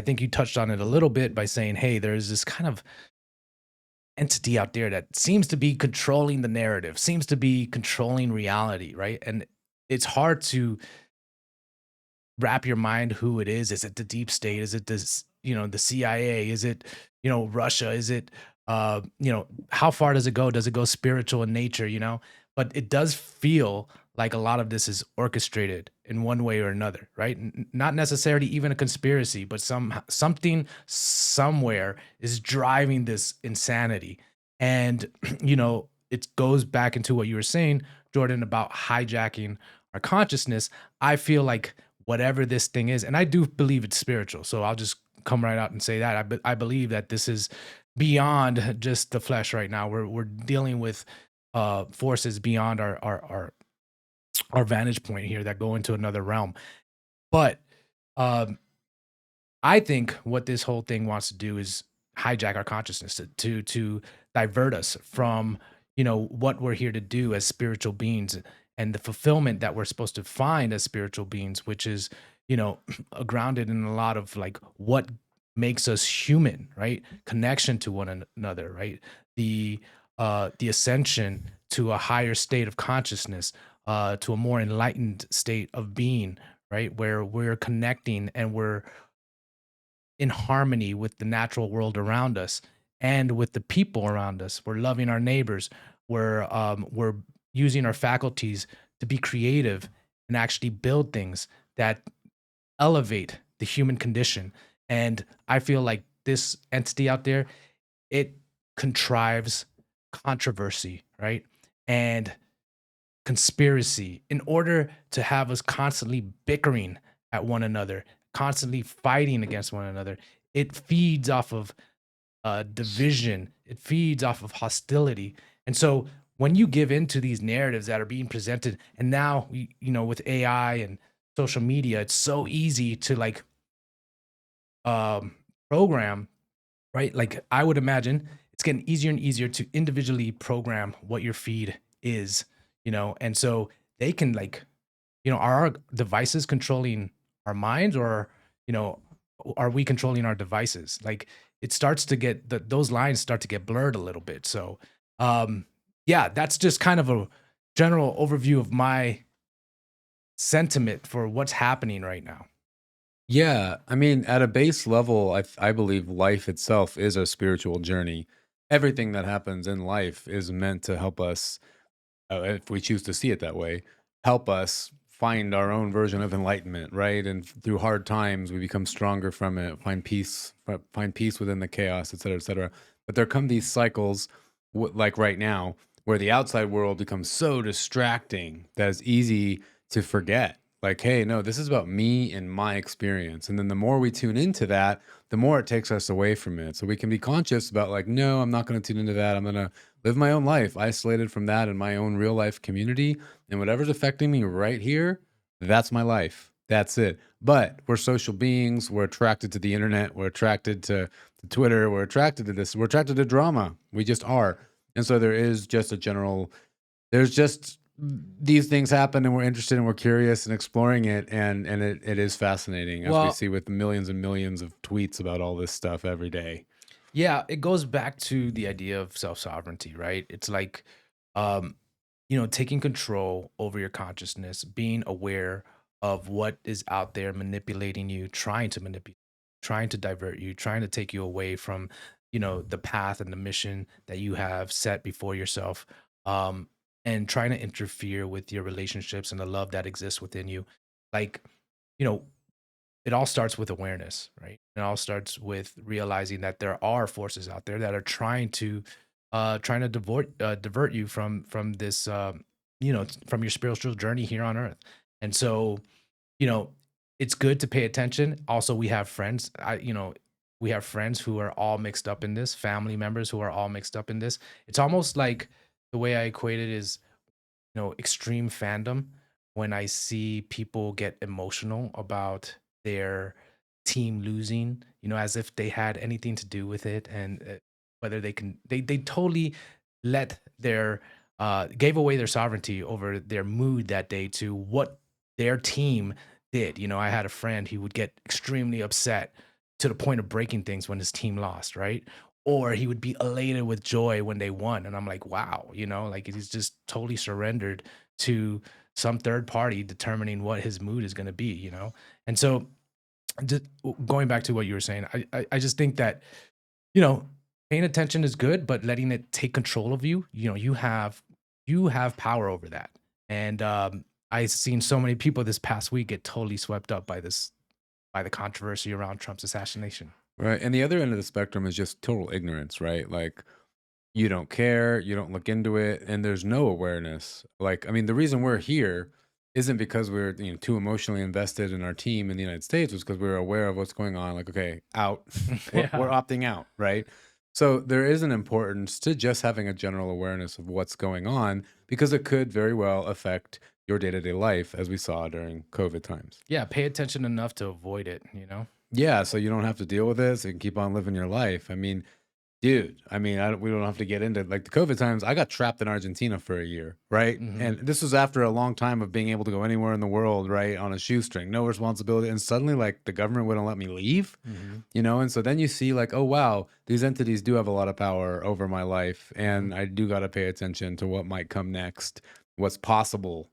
I think you touched on it a little bit by saying, hey, there's this kind of entity out there that seems to be controlling the narrative, seems to be controlling reality, right? And it's hard to wrap your mind who it is. Is it the deep state? Is it this, the CIA? Is it, Russia? Is it, how far does it go? Does it go spiritual in nature, But it does feel like a lot of this is orchestrated in one way or another, right? Not necessarily even a conspiracy, but something somewhere is driving this insanity. And, it goes back into what you were saying, Jordan, about hijacking our consciousness. I feel like whatever this thing is, and I do believe it's spiritual. So I'll just come right out and say that I believe that this is beyond just the flesh right now. We're dealing with forces beyond our vantage point here that go into another realm. But um, I think what this whole thing wants to do is hijack our consciousness to divert us from what we're here to do as spiritual beings and the fulfillment that we're supposed to find as spiritual beings, which is grounded in a lot of like what makes us human, right? Connection to one another, right? The ascension to a higher state of consciousness, to a more enlightened state of being, right? Where we're connecting and we're in harmony with the natural world around us and with the people around us. We're loving our neighbors. We're using our faculties to be creative and actually build things that elevate the human condition. And I feel like this entity out there, it contrives controversy, right? And conspiracy in order to have us constantly bickering at one another, constantly fighting against one another. It feeds off of division, it feeds off of hostility. And so when you give into these narratives that are being presented, and now, with AI and social media, it's so easy to like um, program, right? Like I would imagine it's getting easier and easier to individually program what your feed is, and so they can like, are our devices controlling our minds, or, you know, are we controlling our devices? Like it starts to get those lines start to get blurred a little bit. So, yeah, that's just kind of a general overview of my sentiment for what's happening right now. Yeah, I mean, at a base level, I believe life itself is a spiritual journey. Everything that happens in life is meant to help us, if we choose to see it that way, help us find our own version of enlightenment, right? And through hard times, we become stronger from it, find peace within the chaos, et cetera, et cetera. But there come these cycles, like right now, where the outside world becomes so distracting that it's easy to forget. Like, hey, no, this is about me and my experience. And then the more we tune into that, the more it takes us away from it. So we can be conscious about, like, no, I'm not going to tune into that. I'm going to live my own life isolated from that in my own real life community. And whatever's affecting me right here, that's my life. That's it. But we're social beings. We're attracted to the internet. We're attracted to Twitter. We're attracted to this. We're attracted to drama. We just are. And so there is just a general, there's just these things happen and we're interested and we're curious and exploring it. And it is fascinating as we Well, see with millions and millions of tweets about all this stuff every day. yeah, it goes back to the idea of self-sovereignty, right? It's like, um, taking control over your consciousness, being aware of what is out there manipulating you, trying to manipulate, trying to divert you, trying to take you away from, the path and the mission that you have set before yourself, um, and trying to interfere with your relationships and the love that exists within you. Like, you know, it all starts with awareness, right? It all starts with realizing that there are forces out there that are trying to divert you from this from your spiritual journey here on earth. And so, you know, it's good to pay attention. Also, we have friends. We have friends who are all mixed up in this, family members who are all mixed up in this. It's almost like the way I equate it is, extreme fandom. When I see people get emotional about their team losing, as if they had anything to do with it, and whether they totally let their gave away their sovereignty over their mood that day to what their team did. I had a friend, he would get extremely upset to the point of breaking things when his team lost, right? Or he would be elated with joy when they won. And I'm like, wow, like he's just totally surrendered to some third party determining what his mood is going to be. And so going back to what you were saying, I just think that, you know, paying attention is good, but letting it take control of you, you have power over that. And I've seen so many people this past week get totally swept up by the controversy around Trump's assassination. Right. And the other end of the spectrum is just total ignorance, right? Like, you don't care, you don't look into it, and there's no awareness. Like, I mean, the reason we're here isn't because we're too emotionally invested in our team in the United States, was because we're aware of what's going on. Like, okay, out, we're Yeah. opting out, right? So there is an importance to just having a general awareness of what's going on because it could very well affect your day to day life, as we saw during COVID times. Yeah, pay attention enough to avoid it. Yeah, so you don't have to deal with this and keep on living your life. I mean, dude, I mean, we don't have to get into like the COVID times. I got trapped in Argentina for a year, right? Mhm. And this was after a long time of being able to go anywhere in the world, right? On a shoestring, no responsibility. And suddenly, like, the government wouldn't let me leave, Mhm. And so then you see, like, oh, wow, these entities do have a lot of power over my life. Mhm. And I do got to pay attention to what might come next, what's possible